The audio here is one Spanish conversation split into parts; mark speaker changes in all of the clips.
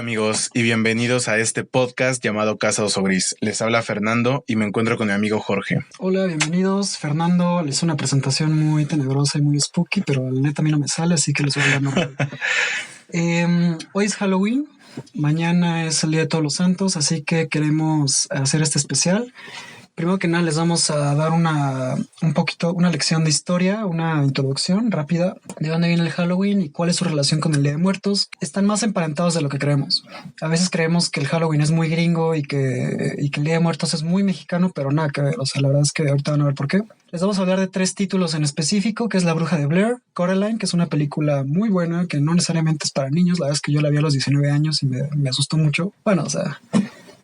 Speaker 1: Amigos y bienvenidos a este podcast llamado Casa Oso Gris. Les habla Fernando y me encuentro con mi amigo Jorge.
Speaker 2: Hola, bienvenidos. Fernando les hizo una presentación muy tenebrosa y muy spooky, pero la neta a mí no me sale, así que les voy a hablar normal. Hoy es Halloween, mañana es el Día de Todos los Santos, así que queremos hacer este especial. Primero que nada les vamos a dar una lección de historia, una introducción rápida de dónde viene el Halloween y cuál es su relación con el Día de Muertos. Están más emparentados de lo que creemos. A veces creemos que el Halloween es muy gringo y que el Día de Muertos es muy mexicano, pero nada que ver. O sea, la verdad es que ahorita van a ver por qué. Les vamos a hablar de 3 títulos en específico, que es La Bruja de Blair, Coraline, que es una película muy buena, que no necesariamente es para niños. La verdad es que yo la vi a los 19 años y me asustó mucho. Bueno, o sea...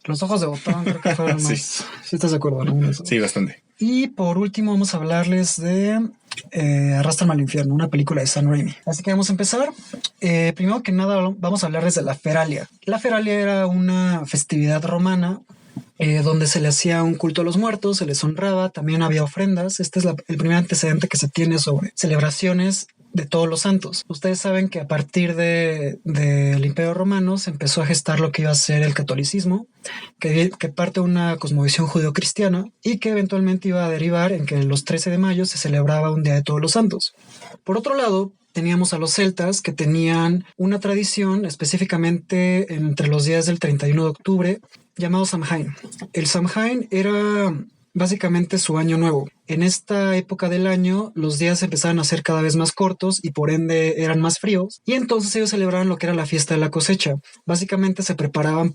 Speaker 2: Los ojos de botón creo que fueron más... Sí, estás de acuerdo, ¿no?
Speaker 1: Sí, bastante.
Speaker 2: Y por último vamos a hablarles de Arrástrame al Infierno, una película de Sam Raimi. Así que vamos a empezar. Primero que nada vamos a hablarles de la Feralia. La Feralia era una festividad romana donde se le hacía un culto a los muertos, se les honraba, también había ofrendas. Este es el primer antecedente que se tiene sobre celebraciones de todos los santos. Ustedes saben que a partir del Imperio Romano se empezó a gestar lo que iba a ser el catolicismo, que parte de una cosmovisión judeocristiana y que eventualmente iba a derivar en que los 13 de mayo se celebraba un Día de Todos los Santos. Por otro lado, teníamos a los celtas que tenían una tradición específicamente entre los días del 31 de octubre llamado Samhain. El Samhain era básicamente su año nuevo. En esta época del año los días empezaban a ser cada vez más cortos y por ende eran más fríos, y entonces ellos celebraban lo que era la fiesta de la cosecha. Básicamente se preparaban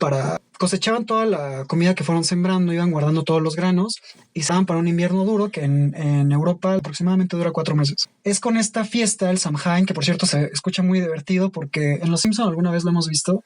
Speaker 2: cosechaban toda la comida que fueron sembrando, iban guardando todos los granos y estaban para un invierno duro que en Europa aproximadamente dura 4 meses. Es con esta fiesta, el Samhain, que por cierto se escucha muy divertido porque en Los Simpson alguna vez lo hemos visto,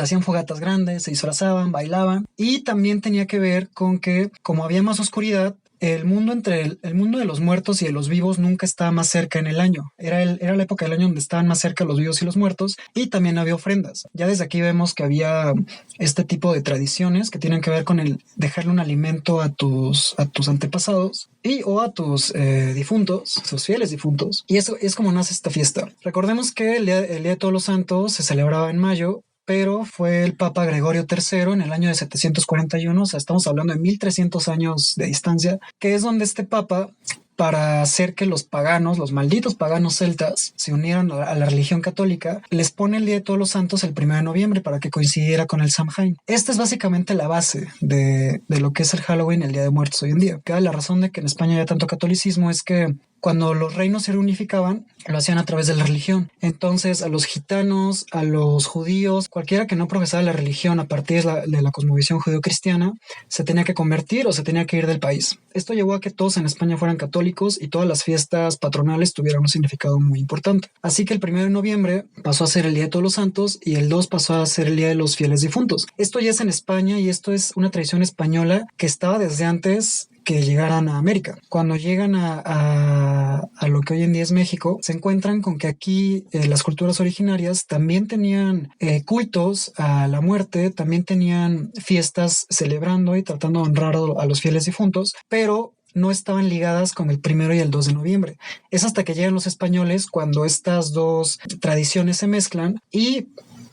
Speaker 2: hacían fogatas grandes, se disfrazaban, bailaban, y también tenía que ver con que como había más oscuridad, el mundo el mundo de los muertos y de los vivos nunca estaba más cerca en el año. Era la época del año donde estaban más cerca los vivos y los muertos, y también había ofrendas. Ya desde aquí vemos que había este tipo de tradiciones que tienen que ver con el dejarle un alimento a tus antepasados o a tus difuntos, sus fieles difuntos. Y eso es como nace esta fiesta. Recordemos que el día de Todos los Santos se celebraba en mayo, pero fue el Papa Gregorio III en el año de 741, o sea, estamos hablando de 1300 años de distancia, que es donde este Papa, para hacer que los paganos, los malditos paganos celtas, se unieran a la religión católica, les pone el Día de Todos los Santos el 1 de noviembre para que coincidiera con el Samhain. Esta es básicamente la base de lo que es el Halloween, el Día de Muertos hoy en día. La razón de que en España haya tanto catolicismo es que cuando los reinos se reunificaban, lo hacían a través de la religión. Entonces, a los gitanos, a los judíos, cualquiera que no profesara la religión a partir de la cosmovisión judeocristiana, se tenía que convertir o se tenía que ir del país. Esto llevó a que todos en España fueran católicos y todas las fiestas patronales tuvieran un significado muy importante. Así que el 1 de noviembre pasó a ser el Día de Todos los Santos y el 2 pasó a ser el Día de los Fieles Difuntos. Esto ya es en España y esto es una tradición española que estaba desde antes que llegaran a América. Cuando llegan a lo que hoy en día es México, se encuentran con que aquí las culturas originarias también tenían cultos a la muerte, también tenían fiestas celebrando y tratando de honrar a los fieles difuntos, pero no estaban ligadas con el 1 y el 2 de noviembre. Es hasta que llegan los españoles cuando estas dos tradiciones se mezclan y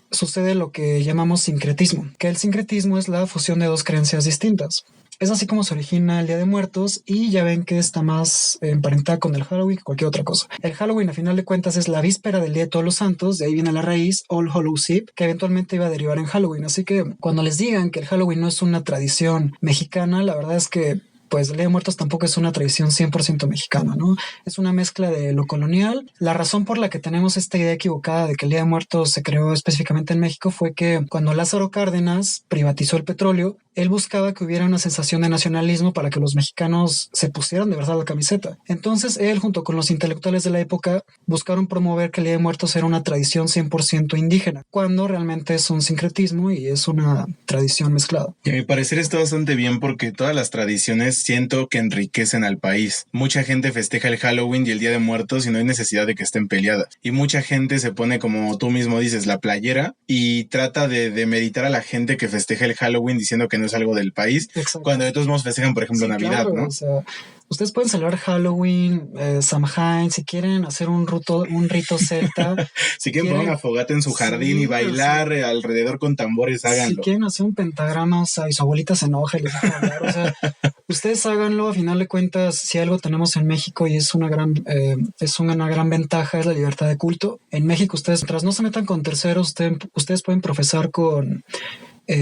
Speaker 2: sucede lo que llamamos sincretismo, que el sincretismo es la fusión de dos creencias distintas. Es así como se origina el Día de Muertos, y ya ven que está más emparentada con el Halloween que cualquier otra cosa. El Halloween, a final de cuentas, es la víspera del Día de Todos los Santos, de ahí viene la raíz All Hallows Eve, que eventualmente iba a derivar en Halloween. Así que cuando les digan que el Halloween no es una tradición mexicana, la verdad es que pues el Día de Muertos tampoco es una tradición 100% mexicana, ¿no? Es una mezcla de lo colonial. La razón por la que tenemos esta idea equivocada de que el Día de Muertos se creó específicamente en México fue que cuando Lázaro Cárdenas privatizó el petróleo, él buscaba que hubiera una sensación de nacionalismo para que los mexicanos se pusieran de verdad la camiseta. Entonces él, junto con los intelectuales de la época, buscaron promover que el Día de Muertos era una tradición 100% indígena, cuando realmente es un sincretismo y es una tradición mezclada.
Speaker 1: Y a mi parecer está bastante bien porque todas las tradiciones siento que enriquecen al país. Mucha gente festeja el Halloween y el Día de Muertos y no hay necesidad de que estén peleadas. Y mucha gente se pone, como tú mismo dices, la playera y trata de meditar a la gente que festeja el Halloween diciendo que no es algo del país.
Speaker 2: Exacto.
Speaker 1: Cuando de todos modos festejan, por ejemplo, Navidad,
Speaker 2: claro,
Speaker 1: ¿no?
Speaker 2: O sea, ustedes pueden celebrar Halloween, Samhain, si quieren hacer un rito celta.
Speaker 1: Si quieren poner una fogata en su jardín y bailar alrededor con tambores, háganlo.
Speaker 2: Si quieren hacer un pentagrama, o sea, y su abuelita se enoja y les deja hablar, o sea, ustedes háganlo. A final de cuentas, si algo tenemos en México y es una gran ventaja, es la libertad de culto. En México, ustedes, mientras no se metan con terceros, ustedes pueden profesar con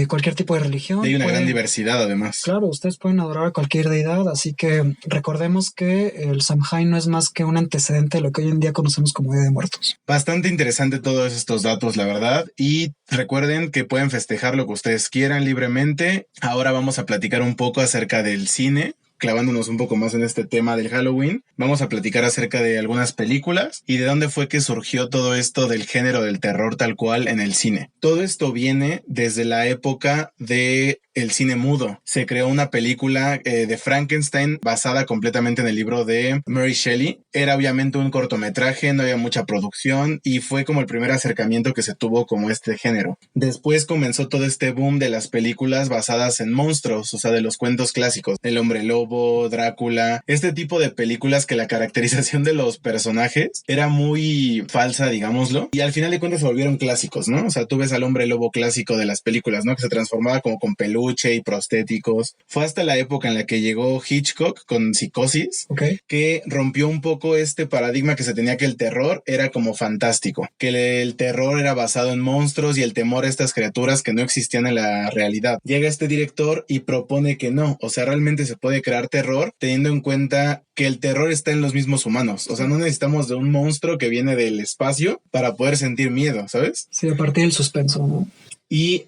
Speaker 2: cualquier tipo de religión.
Speaker 1: Hay una gran diversidad, además.
Speaker 2: Claro, ustedes pueden adorar a cualquier deidad, así que recordemos que el Samhain no es más que un antecedente de lo que hoy en día conocemos como Día de Muertos.
Speaker 1: Bastante interesante todos estos datos, la verdad, y recuerden que pueden festejar lo que ustedes quieran libremente. Ahora vamos a platicar un poco acerca del cine. Clavándonos un poco más en este tema del Halloween, vamos a platicar acerca de algunas películas y de dónde fue que surgió todo esto del género del terror tal cual en el cine. Todo esto viene desde la época de el cine mudo. Se creó una película de Frankenstein basada completamente en el libro de Mary Shelley. Era obviamente un cortometraje, no había mucha producción y fue como el primer acercamiento que se tuvo como este género. Después comenzó todo este boom de las películas basadas en monstruos, o sea, de los cuentos clásicos, El Hombre Lobo, Drácula, este tipo de películas que la caracterización de los personajes era muy falsa, digámoslo, y al final de cuentas se volvieron clásicos, ¿no? O sea, tú ves al Hombre Lobo clásico de las películas, ¿no? Que se transformaba como con peluche y prostéticos. Fue hasta la época en la que llegó Hitchcock con Psicosis, que rompió un poco este paradigma que se tenía que el terror era como fantástico, que el terror era basado en monstruos y el temor a estas criaturas que no existían en la realidad. Llega este director y propone que no, o sea, realmente se puede crear terror teniendo en cuenta que el terror está en los mismos humanos. O sea, no necesitamos de un monstruo que viene del espacio para poder sentir miedo, ¿sabes?
Speaker 2: Sí, a partir del suspenso, ¿no?
Speaker 1: Y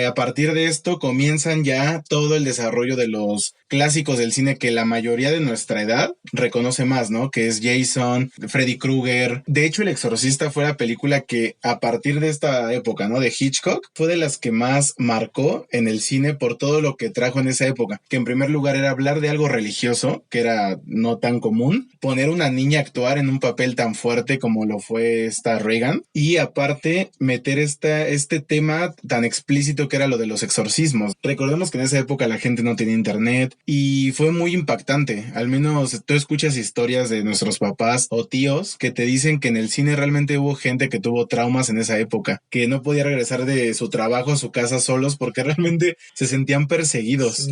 Speaker 1: a partir de esto comienzan ya todo el desarrollo de los clásicos del cine que la mayoría de nuestra edad reconoce más, ¿no? Que es Jason, Freddy Krueger. De hecho, El Exorcista fue la película que a partir de esta época, ¿no? De Hitchcock, fue de las que más marcó en el cine por todo lo que trajo en esa época. Que en primer lugar era hablar de algo religioso, que era no tan común. Poner una niña a actuar en un papel tan fuerte como lo fue esta Reagan. Y aparte, meter este tema tan explícito que era lo de los exorcismos. Recordemos que en esa época la gente no tenía internet y fue muy impactante. Al menos tú escuchas historias de nuestros papás o tíos que te dicen que en el cine realmente hubo gente que tuvo traumas en esa época, que no podía regresar de su trabajo a su casa solos porque realmente se sentían perseguidos.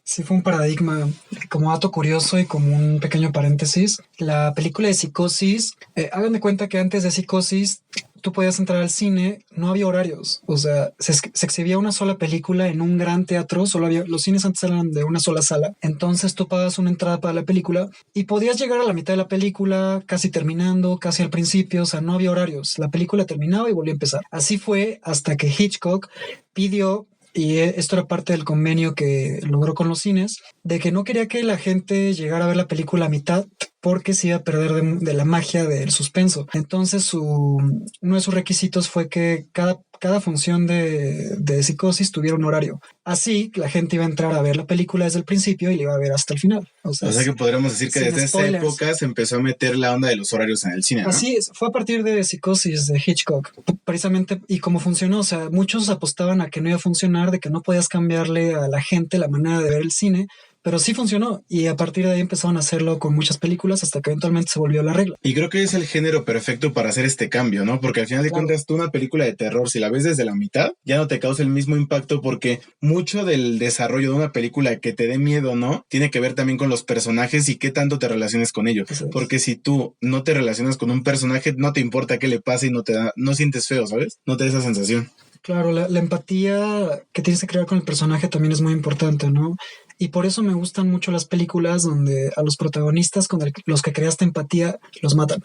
Speaker 2: Sí, fue un paradigma. Como dato curioso y como un pequeño paréntesis, la película de Psicosis, hagan de cuenta que antes de Psicosis tú podías entrar al cine, no había horarios, o sea, se exhibía una sola película en un gran teatro, los cines antes eran de una sola sala, entonces tú pagas una entrada para la película y podías llegar a la mitad de la película, casi terminando, casi al principio, o sea, no había horarios, la película terminaba y volvía a empezar. Así fue hasta que Hitchcock pidió, y esto era parte del convenio que logró con los cines, de que no quería que la gente llegara a ver la película a mitad porque se iba a perder de la magia del suspenso. Entonces uno de sus requisitos fue que cada función de Psicosis tuviera un horario. Así la gente iba a entrar a ver la película desde el principio y la iba a ver hasta el final.
Speaker 1: O sea que podríamos decir que desde esa época se empezó a meter la onda de los horarios en el cine, ¿no?
Speaker 2: Así es, fue a partir de Psicosis de Hitchcock, precisamente, y cómo funcionó. O sea, muchos apostaban a que no iba a funcionar, de que no podías cambiarle a la gente la manera de ver el cine, pero sí funcionó y a partir de ahí empezaron a hacerlo con muchas películas hasta que eventualmente se volvió la regla.
Speaker 1: Y creo que es el género perfecto para hacer este cambio, ¿no? Porque al final de cuentas tú una película de terror, si la ves desde la mitad, ya no te causa el mismo impacto porque mucho del desarrollo de una película que te dé miedo, ¿no? Tiene que ver también con los personajes y qué tanto te relaciones con ellos. Porque si tú no te relacionas con un personaje, no te importa qué le pase y no sientes feo, ¿sabes? No te da esa sensación.
Speaker 2: Claro, la empatía que tienes que crear con el personaje también es muy importante, ¿no? Y por eso me gustan mucho las películas donde a los protagonistas con los que creaste empatía los matan.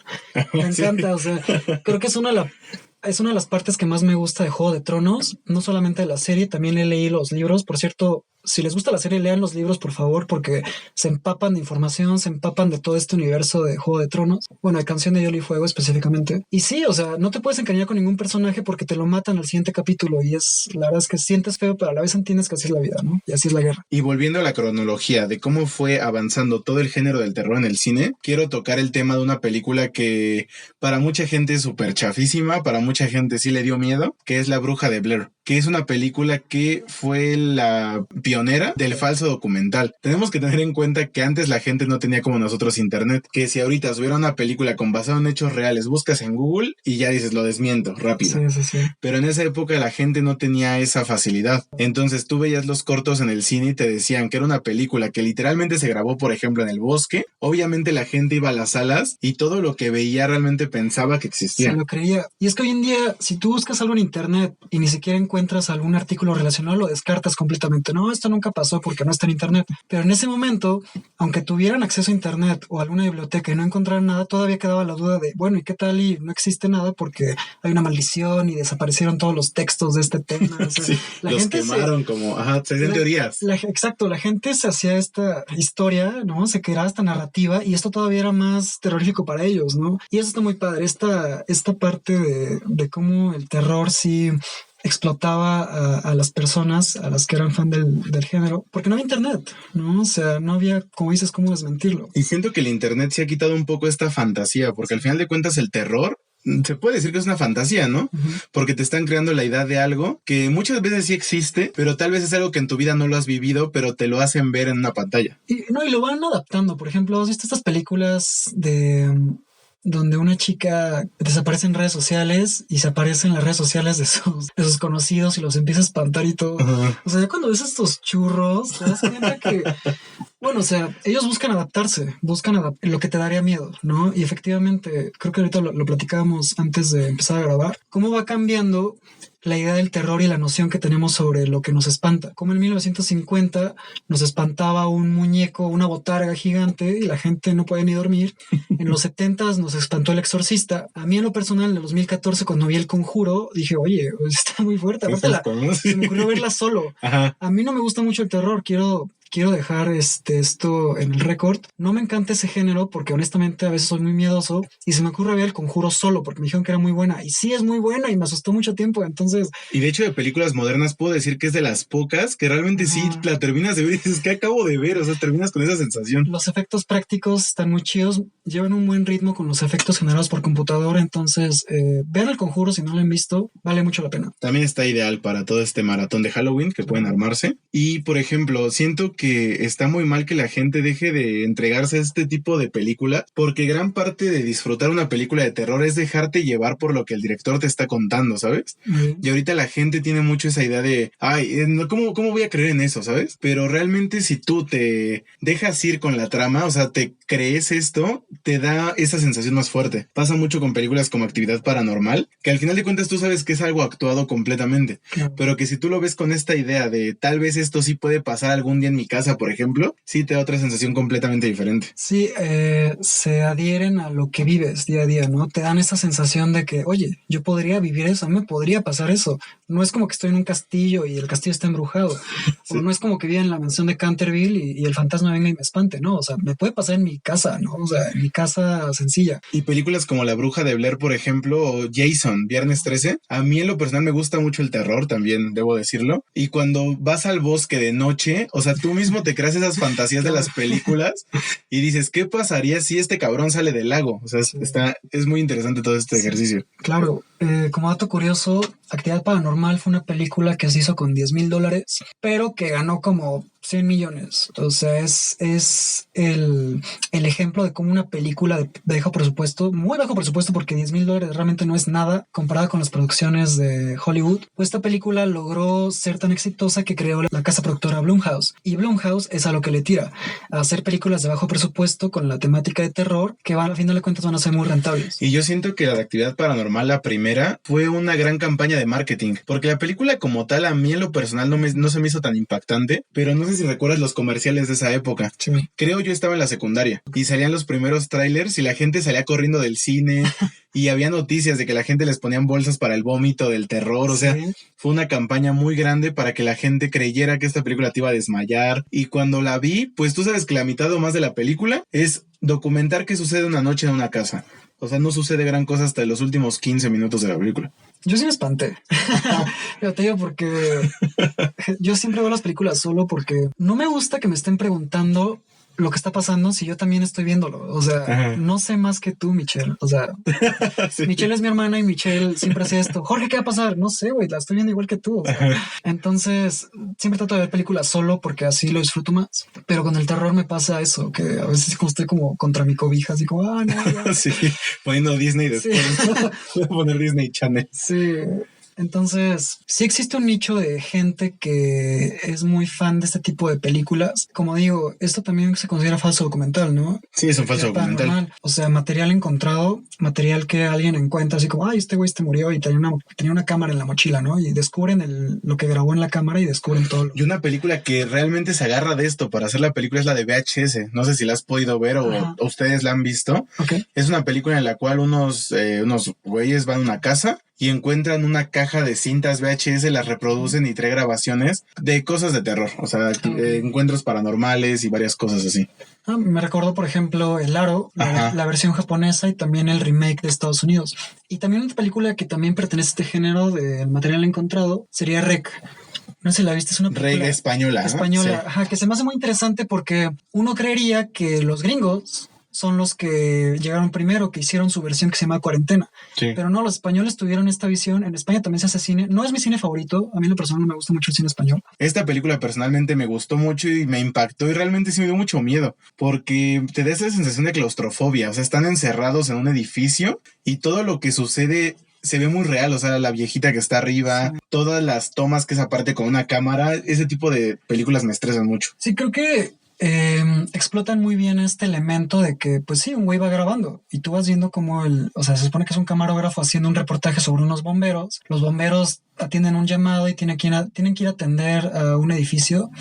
Speaker 2: Me encanta, o sea, creo que es una de las partes que más me gusta de Juego de Tronos, no solamente de la serie, también he leído los libros. Por cierto, si les gusta la serie, lean los libros, por favor, porque se empapan de información, se empapan de todo este universo de Juego de Tronos. Bueno, de Canción de Hielo y Fuego específicamente. Y sí, o sea, no te puedes encariñar con ningún personaje porque te lo matan al siguiente capítulo y la verdad es que sientes feo, pero a la vez entiendes que así es la vida, ¿no? Y así es la guerra.
Speaker 1: Y volviendo a la cronología de cómo fue avanzando todo el género del terror en el cine, quiero tocar el tema de una película que para mucha gente es súper chafísima, para mucha gente sí le dio miedo, que es La Bruja de Blair, que es una película que fue la pionera del falso documental. Tenemos que tener en cuenta que antes la gente no tenía como nosotros internet, que si ahorita hubiera una película con basado en hechos reales, buscas en Google y ya dices, lo desmiento rápido.
Speaker 2: Sí.
Speaker 1: Pero en esa época la gente no tenía esa facilidad. Entonces tú veías los cortos en el cine y te decían que era una película que literalmente se grabó, por ejemplo, en el bosque. Obviamente la gente iba a las salas y todo lo que veía realmente pensaba que existía.
Speaker 2: Se lo creía. Y es que hoy en día, si tú buscas algo en internet y ni siquiera encuentras algún artículo relacionado, lo descartas completamente. No, esto nunca pasó porque no está en internet. Pero en ese momento, aunque tuvieran acceso a internet o a alguna biblioteca y no encontraran nada, todavía quedaba la duda de, bueno, ¿y qué tal? Y no existe nada porque hay una maldición y desaparecieron todos los textos de este tema. O sea,
Speaker 1: sí,
Speaker 2: la
Speaker 1: los
Speaker 2: gente
Speaker 1: quemaron se hacían teorías.
Speaker 2: Exacto, la gente se hacía esta historia, ¿no? Se creaba esta narrativa y esto todavía era más terrorífico para ellos, ¿no? Y eso está muy padre, esta parte de cómo el terror sí explotaba a las personas, a las que eran fan del género, porque no había internet, ¿no? O sea, no había, como dices, cómo desmentirlo.
Speaker 1: Y siento que el internet se ha quitado un poco esta fantasía, porque al final de cuentas el terror se puede decir que es una fantasía, ¿no?
Speaker 2: Uh-huh.
Speaker 1: Porque te están creando la idea de algo que muchas veces sí existe, pero tal vez es algo que en tu vida no lo has vivido, pero te lo hacen ver en una pantalla.
Speaker 2: Y lo van adaptando. Por ejemplo, ¿has visto estas películas donde una chica desaparece en redes sociales y se aparece en las redes sociales de sus conocidos y los empieza a espantar y todo?
Speaker 1: Uh-huh.
Speaker 2: O sea, ya cuando ves estos churros, te das cuenta que, bueno, o sea, ellos buscan adaptarse, lo que te daría miedo, ¿no? Y efectivamente, creo que ahorita lo platicábamos antes de empezar a grabar, cómo va cambiando la idea del terror y la noción que tenemos sobre lo que nos espanta. Como en 1950 nos espantaba un muñeco, una botarga gigante y la gente no podía ni dormir. En los 70s nos espantó El Exorcista. A mí en lo personal, en el 2014, cuando vi El Conjuro, dije, oye, está muy fuerte. Aparte, se me ocurrió verla solo.
Speaker 1: Ajá.
Speaker 2: A mí no me gusta mucho el terror. Quiero dejar esto en el récord. No me encanta ese género porque honestamente a veces soy muy miedoso y se me ocurre ver El Conjuro solo porque me dijeron que era muy buena y sí es muy buena y me asustó mucho tiempo. Entonces,
Speaker 1: y de hecho de películas modernas puedo decir que es de las pocas que realmente sí la terminas de ver y dices, ¿qué acabo de ver? O sea, terminas con esa sensación.
Speaker 2: Los efectos prácticos están muy chidos, llevan un buen ritmo con los efectos generados por computadora. Entonces, vean El Conjuro si no lo han visto, vale mucho la pena.
Speaker 1: También está ideal para todo este maratón de Halloween que pueden armarse. Y por ejemplo, siento que está muy mal que la gente deje de entregarse a este tipo de película, porque gran parte de disfrutar una película de terror es dejarte llevar por lo que el director te está contando, ¿sabes? Y ahorita la gente tiene mucho esa idea de, ¿cómo voy a creer en eso, ¿sabes? Pero realmente si tú te dejas ir con la trama, o sea, te crees esto, te da esa sensación más fuerte. Pasa mucho con películas como Actividad Paranormal, que al final de cuentas tú sabes que es algo actuado completamente, pero que si tú lo ves con esta idea de tal vez esto sí puede pasar algún día en mi casa, por ejemplo, sí te da otra sensación completamente diferente.
Speaker 2: Sí, se adhieren a lo que vives día a día, ¿no? Te dan esa sensación de que, oye, yo podría vivir eso, a mí me podría pasar eso. No es como que estoy en un castillo y el castillo está embrujado. Sí. O no es como que viva en la mansión de Canterville y el fantasma venga y me espante, ¿no? O sea, me puede pasar en mi casa, ¿no? O sea, en mi casa sencilla.
Speaker 1: Y películas como La Bruja de Blair, por ejemplo, o Jason, Viernes 13, a mí en lo personal me gusta mucho el terror, también debo decirlo. Y cuando vas al bosque de noche, o sea, tú mismo te creas esas fantasías de las películas y dices, ¿qué pasaría si este cabrón sale del lago? O sea, es muy interesante todo este ejercicio.
Speaker 2: Claro, como dato curioso, Actividad Paranormal fue una película que se hizo con $10,000, pero que ganó como 100 millones. O sea, es el ejemplo de cómo una película de bajo presupuesto, muy bajo presupuesto, porque $10,000 realmente no es nada comparada con las producciones de Hollywood. Pues esta película logró ser tan exitosa que creó la casa productora Blumhouse. Y Blumhouse es a lo que le tira, a hacer películas de bajo presupuesto con la temática de terror, que al final de cuentas van a ser muy rentables.
Speaker 1: Y yo siento que la de Actividad Paranormal, la primera, fue una gran campaña de marketing, porque la película como tal, a mí en lo personal no se me hizo tan impactante, pero no sé si recuerdas los comerciales de esa época.
Speaker 2: Sí.
Speaker 1: Creo yo estaba en la secundaria y salían los primeros trailers y la gente salía corriendo del cine y había noticias de que la gente les ponían bolsas para el vómito del terror. O sea, fue una campaña muy grande para que la gente creyera que esta película te iba a desmayar. Y cuando la vi, pues tú sabes que la mitad o más de la película es documentar qué sucede una noche en una casa. O sea, no sucede gran cosa hasta los últimos 15 minutos de la película.
Speaker 2: Yo sí me espanté. Yo te digo porque yo siempre veo las películas solo porque no me gusta que me estén preguntando lo que está pasando si yo también estoy viéndolo? O sea,
Speaker 1: Ajá.
Speaker 2: no sé más que tú, Michelle. O sea,
Speaker 1: Sí.
Speaker 2: Michelle es mi hermana y Michelle siempre hace esto. Jorge, ¿qué va a pasar? No sé, güey, la estoy viendo igual que tú. O sea, entonces, siempre trato de ver películas solo porque así lo disfruto más. Pero con el terror me pasa eso, que a veces como estoy como contra mi cobija, así como, no, ya.
Speaker 1: Sí, poniendo Disney después.
Speaker 2: Sí.
Speaker 1: Voy a poner Disney Channel.
Speaker 2: Sí. Entonces, sí existe un nicho de gente que es muy fan de este tipo de películas. Como digo, esto también se considera falso documental, ¿no?
Speaker 1: Sí, es un falso
Speaker 2: Actividad
Speaker 1: documental.
Speaker 2: paranormal. O sea, material encontrado, material que alguien encuentra así como, ay, este güey se murió y tenía una cámara en la mochila, ¿no? Y descubren lo que grabó en la cámara y descubren todo.
Speaker 1: Y una película que realmente se agarra de esto para hacer la película es la de VHS. No sé si la has podido ver o ustedes la han visto.
Speaker 2: Okay.
Speaker 1: Es una película en la cual unos güeyes van a una casa y encuentran una caja de cintas VHS, las reproducen y trae grabaciones de cosas de terror. O sea, encuentros paranormales y varias cosas así.
Speaker 2: Me recordó, por ejemplo, El Aro, la versión japonesa y también el remake de Estados Unidos. Y también una película que también pertenece a este género del material encontrado sería REC. No sé si la viste, es una película
Speaker 1: española.
Speaker 2: Española,
Speaker 1: Sí.
Speaker 2: ajá, que se me hace muy interesante porque uno creería que los gringos son los que llegaron primero, que hicieron su versión que se llama Cuarentena.
Speaker 1: Sí.
Speaker 2: Pero no, los españoles tuvieron esta visión. En España también se hace cine. No es mi cine favorito. A mí en lo personal no me gusta mucho el cine español.
Speaker 1: Esta película personalmente me gustó mucho y me impactó y realmente sí me dio mucho miedo porque te da esa sensación de claustrofobia. O sea, están encerrados en un edificio y todo lo que sucede se ve muy real. O sea, la viejita que está arriba, todas las tomas que es aparte con una cámara, ese tipo de películas me estresan mucho.
Speaker 2: Sí, creo que explotan muy bien este elemento de que, pues sí, un güey va grabando y tú vas viendo como o sea, se supone que es un camarógrafo haciendo un reportaje sobre unos bomberos. Los bomberos atienden un llamado y tienen que ir a atender a un edificio,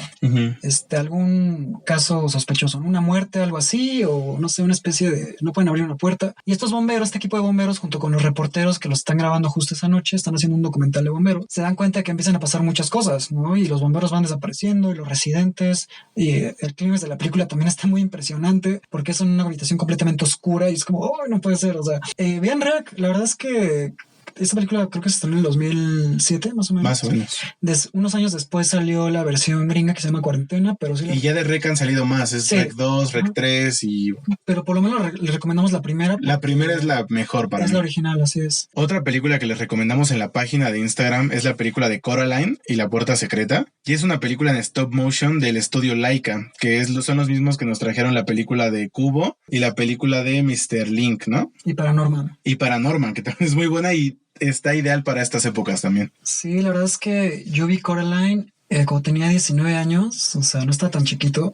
Speaker 2: algún caso sospechoso, una muerte, algo así, o no sé, una especie de, no pueden abrir una puerta. Y estos bomberos, este equipo de bomberos, junto con los reporteros que los están grabando justo esa noche, están haciendo un documental de bomberos, se dan cuenta que empiezan a pasar muchas cosas, ¿no? Y los bomberos van desapareciendo y los residentes, y el clímax de la película también está muy impresionante porque es una habitación completamente oscura y es como, oh, no puede ser, o sea, vean REC, la verdad es que esta película creo que se estrenó en el 2007, más o menos.
Speaker 1: Más o menos.
Speaker 2: Unos años después salió la versión gringa que se llama Cuarentena, pero sí.
Speaker 1: Y ya de REC han salido más, es REC 2, REC 3 y...
Speaker 2: Pero por lo menos le recomendamos la primera.
Speaker 1: La primera es la mejor para mí.
Speaker 2: Es la original, así es.
Speaker 1: Otra película que les recomendamos en la página de Instagram es la película de Coraline y la puerta secreta. Y es una película en stop motion del estudio Laika, que son los mismos que nos trajeron la película de Kubo y la película de Mr. Link, ¿no?
Speaker 2: Y Paranorman.
Speaker 1: Y Paranorman, que también es muy buena y está ideal para estas épocas también.
Speaker 2: Sí, la verdad es que yo vi Coraline cuando tenía 19 años, o sea, no estaba tan chiquito,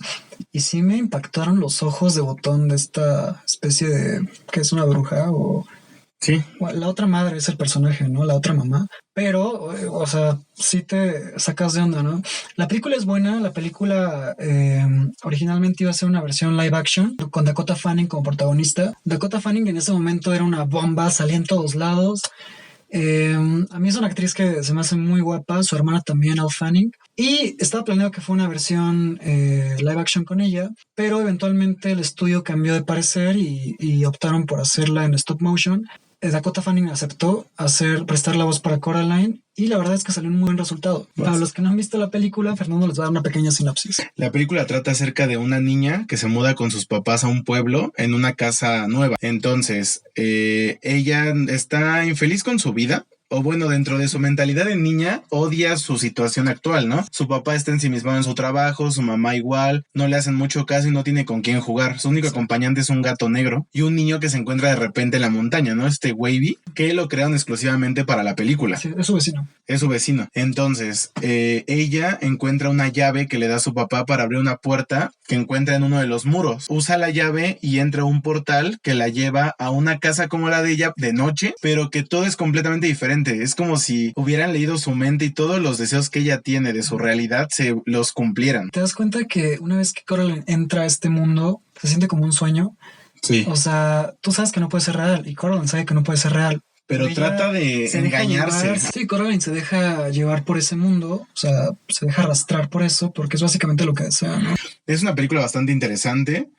Speaker 2: y sí me impactaron los ojos de botón de esta especie de, que es una bruja o...
Speaker 1: Sí.
Speaker 2: La otra madre es el personaje, ¿no? La otra mamá. Pero, o sea, sí te sacas de onda, ¿no? La película es buena. La película originalmente iba a ser una versión live action con Dakota Fanning como protagonista. Dakota Fanning en ese momento era una bomba, salía en todos lados. A mí es una actriz que se me hace muy guapa, su hermana también, Elle Fanning, y estaba planeado que fue una versión live action con ella, pero eventualmente el estudio cambió de parecer y optaron por hacerla en stop motion. Dakota Fanning aceptó prestar la voz para Coraline y la verdad es que salió un muy buen resultado. Para los que no han visto la película, Fernando les va a dar una pequeña sinopsis.
Speaker 1: La película trata acerca de una niña que se muda con sus papás a un pueblo en una casa nueva. Entonces, ella está infeliz con su vida. O bueno, dentro de su mentalidad de niña, odia su situación actual, ¿no? Su papá está ensimismado en su trabajo, su mamá igual, no le hacen mucho caso y no tiene con quién jugar. Su único acompañante es un gato negro y un niño que se encuentra de repente en la montaña, ¿no? Wavy, que lo crearon exclusivamente para la película.
Speaker 2: Sí, es su vecino.
Speaker 1: Es su vecino. Entonces, ella encuentra una llave que le da su papá para abrir una puerta que encuentra en uno de los muros. Usa la llave y entra a un portal que la lleva a una casa como la de ella de noche, pero que todo es completamente diferente. Es como si hubieran leído su mente y todos los deseos que ella tiene de su realidad se los cumplieran.
Speaker 2: ¿Te das cuenta que una vez que Coraline entra a este mundo, se siente como un sueño?
Speaker 1: Sí.
Speaker 2: O sea, tú sabes que no puede ser real y Coraline sabe que no puede ser real.
Speaker 1: Pero trata de engañarse.
Speaker 2: Sí, Coraline se deja llevar por ese mundo, o sea, se deja arrastrar por eso, porque es básicamente lo que desea, ¿no?
Speaker 1: Es una película bastante interesante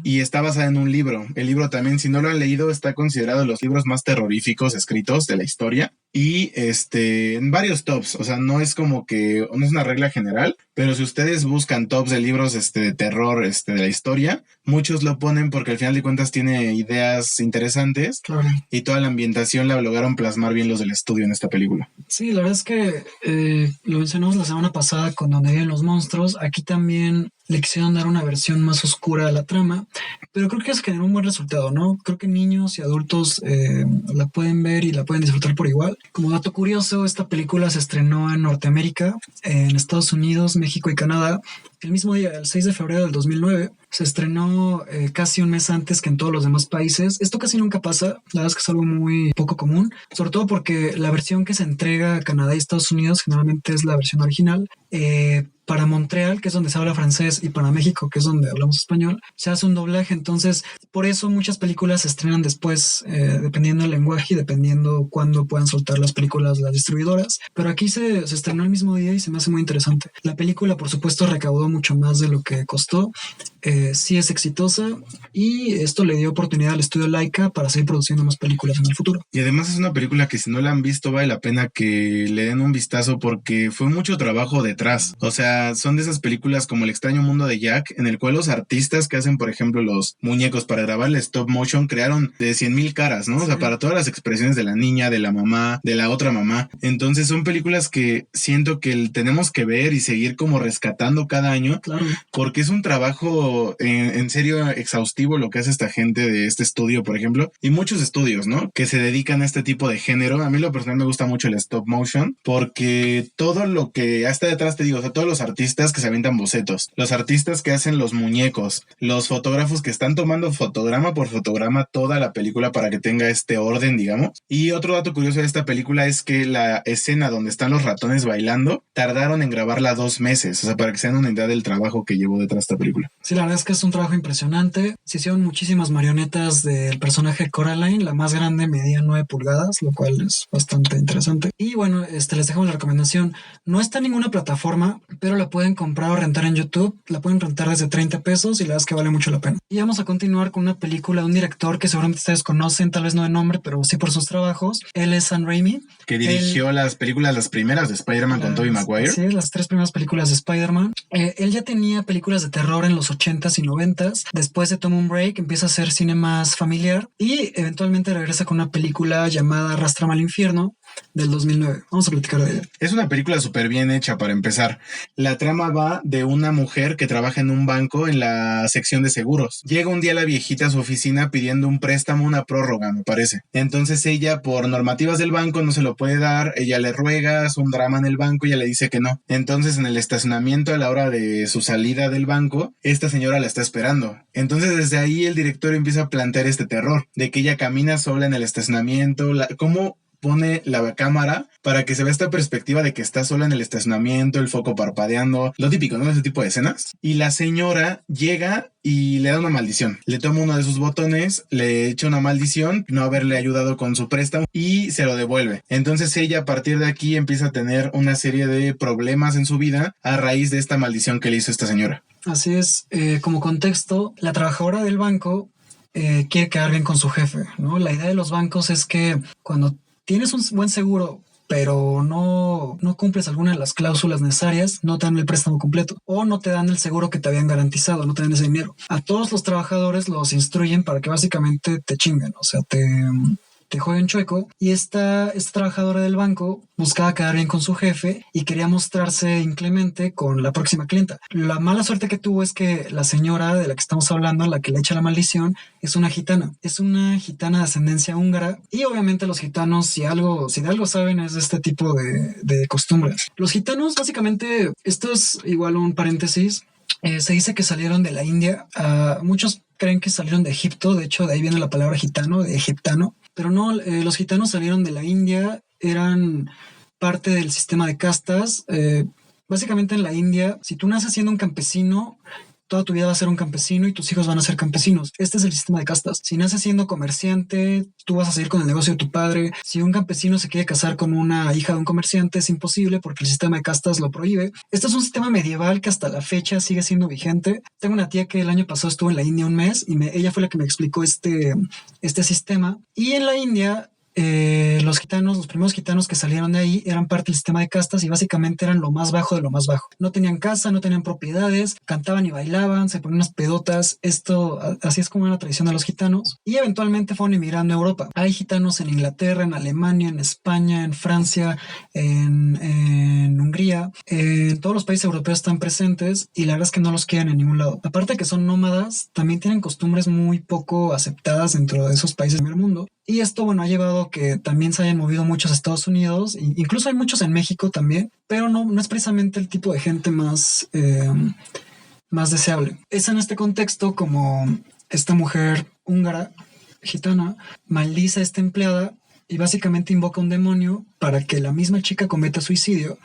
Speaker 1: y está basada en un libro. El libro también, si no lo han leído, está considerado de los libros más terroríficos escritos de la historia. y en varios tops, o sea, no es como que, no es una regla general, pero si ustedes buscan tops de libros de terror de la historia, muchos lo ponen porque al final de cuentas tiene ideas interesantes,
Speaker 2: Claro.
Speaker 1: y toda la ambientación la lograron plasmar bien los del estudio en esta película.
Speaker 2: Sí, la verdad es que lo mencionamos la semana pasada con Donde viven los monstruos. Aquí también le quisieron dar una versión más oscura a la trama, pero creo que se generó un buen resultado, ¿no? Creo que niños y adultos la pueden ver y la pueden disfrutar por igual. Como dato curioso, esta película se estrenó en Norteamérica, en Estados Unidos, México y Canadá, el mismo día, el 6 de febrero del 2009. Se estrenó casi un mes antes que en todos los demás países. Esto casi nunca pasa, la verdad es que es algo muy poco común, sobre todo porque la versión que se entrega a Canadá y Estados Unidos generalmente es la versión original. Para Montreal, que es donde se habla francés, y para México, que es donde hablamos español, se hace un doblaje. Entonces, por eso muchas películas se estrenan después, dependiendo del lenguaje y dependiendo cuándo puedan soltar las películas las distribuidoras. Pero aquí se estrenó el mismo día y se me hace muy interesante. La película, por supuesto, recaudó mucho más de lo que costó. Sí es exitosa y esto le dio oportunidad al estudio Laika para seguir produciendo más películas en el futuro.
Speaker 1: Y además es una película que si no la han visto vale la pena que le den un vistazo porque fue mucho trabajo detrás. O sea, son de esas películas como El extraño mundo de Jack, en el cual los artistas que hacen, por ejemplo, los muñecos para grabar el stop motion crearon de 100,000 caras, ¿no? Sí. O sea, para todas las expresiones de la niña, de la mamá, de la otra mamá. Entonces son películas que siento que tenemos que ver y seguir como rescatando cada año.
Speaker 2: Claro.
Speaker 1: Porque es un trabajo en serio exhaustivo lo que hace esta gente de este estudio, por ejemplo, y muchos estudios, ¿no? Que se dedican a este tipo de género. A mí lo personal me gusta mucho el stop motion porque todo lo que está detrás, te digo, o sea, todos los artistas que se avientan bocetos, los artistas que hacen los muñecos, los fotógrafos que están tomando fotograma por fotograma toda la película para que tenga este orden, digamos. Y otro dato curioso de esta película es que la escena donde están los ratones bailando, tardaron en grabarla 2 meses, o sea, para que se den una idea del trabajo que llevó detrás de esta película.
Speaker 2: Sí, la verdad es que es un trabajo impresionante. Se hicieron muchísimas marionetas del personaje Coraline, la más grande medía 9 pulgadas, lo cual es bastante interesante. Y bueno, les dejamos la recomendación. No está en ninguna plataforma, pero la pueden comprar o rentar en YouTube. La pueden rentar desde 30 pesos y la verdad es que vale mucho la pena. Y vamos a continuar con una película de un director que seguramente ustedes conocen, tal vez no de nombre, pero sí por sus trabajos. Él es Sam Raimi.
Speaker 1: Que dirigió las películas, las primeras de Spider-Man con Tobey Maguire.
Speaker 2: Sí, las 3 primeras películas de Spider-Man. Él ya tenía películas de terror en los 80s y 90s. Después se toma un break, empieza a hacer cine más familiar y eventualmente regresa con una película llamada Arrástrame al infierno del 2009. Vamos a platicar de ella.
Speaker 1: Es una película súper bien hecha para empezar. La trama va de una mujer que trabaja en un banco en la sección de seguros. Llega un día la viejita a su oficina pidiendo un préstamo, una prórroga, me parece. Entonces ella, por normativas del banco, no se lo puede dar. Ella le ruega, es un drama en el banco y ella le dice que no. Entonces en el estacionamiento a la hora de su salida del banco, esta señora la está esperando. Entonces desde ahí el director empieza a plantear este terror de que ella camina sola en el estacionamiento, cómo pone la cámara para que se vea esta perspectiva de que está sola en el estacionamiento, el foco parpadeando, lo típico, ¿no? Ese tipo de escenas. Y la señora llega y le da una maldición. Le toma uno de sus botones, le echa una maldición, no haberle ayudado con su préstamo y se lo devuelve. Entonces ella a partir de aquí empieza a tener una serie de problemas en su vida a raíz de esta maldición que le hizo esta señora.
Speaker 2: Así es, como contexto, la trabajadora del banco quiere quedar bien con su jefe, ¿no? La idea de los bancos es que cuando tienes un buen seguro, pero no cumples alguna de las cláusulas necesarias, no te dan el préstamo completo o no te dan el seguro que te habían garantizado, no te dan ese dinero. A todos los trabajadores los instruyen para que básicamente te chinguen, o sea, te jueguen chueco. Y esta trabajadora del banco buscaba quedar bien con su jefe y quería mostrarse inclemente con la próxima clienta. La mala suerte que tuvo es que la señora de la que estamos hablando, la que le echa la maldición, es una gitana. Es una gitana de ascendencia húngara y obviamente los gitanos, si de algo saben, es de este tipo de costumbres. Los gitanos, básicamente, esto es igual un paréntesis, se dice que salieron de la India. Muchos creen que salieron de Egipto, de hecho de ahí viene la palabra gitano, de egiptano. Pero no, los gitanos salieron de la India, eran parte del sistema de castas. Básicamente en la India, si tú naces siendo un campesino, toda tu vida vas a ser un campesino y tus hijos van a ser campesinos. Este es el sistema de castas. Si naces siendo comerciante, tú vas a seguir con el negocio de tu padre. Si un campesino se quiere casar con una hija de un comerciante, es imposible porque el sistema de castas lo prohíbe. Este es un sistema medieval que hasta la fecha sigue siendo vigente. Tengo una tía que el año pasado estuvo en la India un mes y ella fue la que me explicó este sistema. Y en la India, los gitanos, los primeros gitanos que salieron de ahí eran parte del sistema de castas y básicamente eran lo más bajo de lo más bajo. No tenían casa, no tenían propiedades, cantaban y bailaban, se ponían unas pedotas. Esto, así es como era la tradición de los gitanos. Y eventualmente fueron emigrando a Europa. Hay gitanos en Inglaterra, en Alemania, en España, en Francia, en Hungría. En todos los países europeos están presentes y la verdad es que no los quieren en ningún lado. Aparte de que son nómadas, también tienen costumbres muy poco aceptadas dentro de esos países del primer mundo. Y esto, bueno, ha llevado a que también se hayan movido muchos a Estados Unidos, incluso hay muchos en México también, pero no es precisamente el tipo de gente más deseable. Es en este contexto como esta mujer húngara, gitana, maldice a esta empleada y básicamente invoca un demonio para que la misma chica cometa suicidio,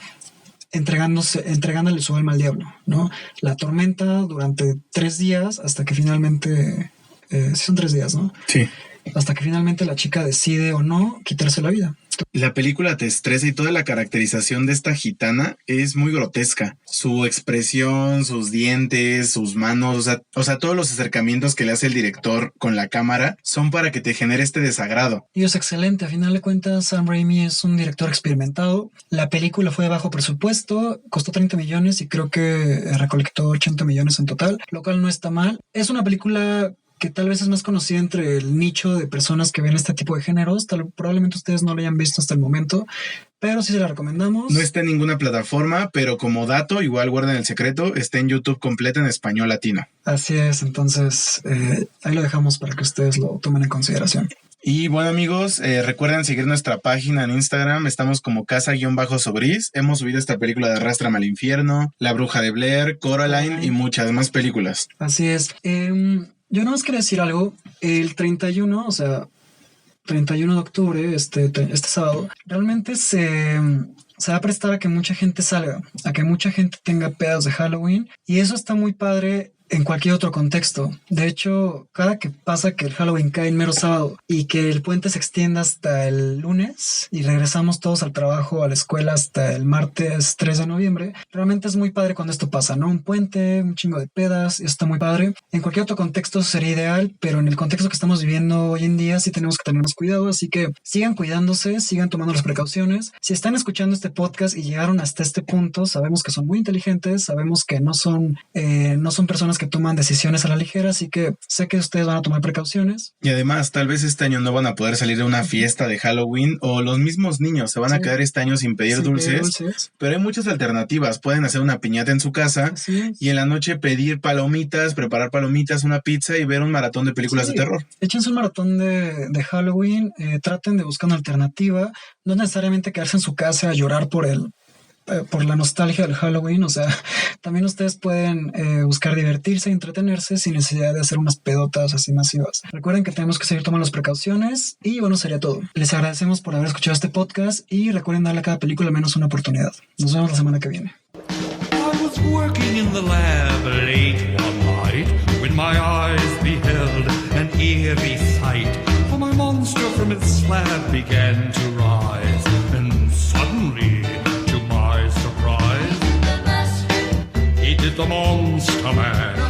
Speaker 2: entregándole su alma al diablo, ¿no? La atormenta durante 3 días hasta que finalmente, sí son 3 días, ¿no?
Speaker 1: Sí.
Speaker 2: Hasta que finalmente la chica decide o no quitarse la vida.
Speaker 1: La película te estresa y toda la caracterización de esta gitana es muy grotesca. Su expresión, sus dientes, sus manos, o sea, todos los acercamientos que le hace el director con la cámara son para que te genere este desagrado.
Speaker 2: Y es excelente. A final de cuentas, Sam Raimi es un director experimentado. La película fue de bajo presupuesto, costó 30 millones y creo que recolectó 80 millones en total, lo cual no está mal. Es una película que tal vez es más conocida entre el nicho de personas que ven este tipo de géneros. Probablemente ustedes no lo hayan visto hasta el momento, pero sí se la recomendamos.
Speaker 1: No está en ninguna plataforma, pero como dato, igual guarden el secreto, está en YouTube completa en español latino.
Speaker 2: Así es, entonces ahí lo dejamos para que ustedes lo tomen en consideración.
Speaker 1: Y bueno, amigos, recuerden seguir nuestra página en Instagram. Estamos como casa-sobris. Hemos subido esta película de Arrástrame al infierno, La bruja de Blair, Coraline y muchas más películas.
Speaker 2: Así es. Yo nada más quería decir algo. El 31, o sea, 31 de octubre, este sábado, realmente se va a prestar a que mucha gente salga, a que mucha gente tenga pedos de Halloween. Y eso está muy padre en cualquier otro contexto. De hecho, cada que pasa que el Halloween cae en mero sábado y que el puente se extienda hasta el lunes y regresamos todos al trabajo, a la escuela hasta el martes 3 de noviembre, realmente es muy padre cuando esto pasa, ¿no? Un puente, un chingo de pedas, eso está muy padre. En cualquier otro contexto sería ideal, pero en el contexto que estamos viviendo hoy en día sí tenemos que tener más cuidado, así que sigan cuidándose, sigan tomando las precauciones. Si están escuchando este podcast y llegaron hasta este punto, sabemos que son muy inteligentes, sabemos que no son personas que toman decisiones a la ligera, así que sé que ustedes van a tomar precauciones.
Speaker 1: Y además, tal vez este año no van a poder salir de una fiesta de Halloween, o los mismos niños se van a quedar este año sin pedir dulces, pero hay muchas alternativas. Pueden hacer una piñata en su casa y en la noche pedir palomitas, preparar palomitas, una pizza y ver un maratón de películas de terror.
Speaker 2: Échense un maratón de Halloween, traten de buscar una alternativa, no necesariamente quedarse en su casa a llorar por la nostalgia del Halloween. O sea, también ustedes pueden buscar divertirse y entretenerse sin necesidad de hacer unas pedotas así masivas. Recuerden que tenemos que seguir tomando las precauciones y bueno, sería todo. Les agradecemos por haber escuchado este podcast y recuerden darle a cada película al menos una oportunidad. Nos vemos la semana que viene.
Speaker 3: I was working in the lab late one night when my eyes beheld an eerie sight. For my monster from its slab began to rise, and suddenly, to my surprise, he did the Monster Man.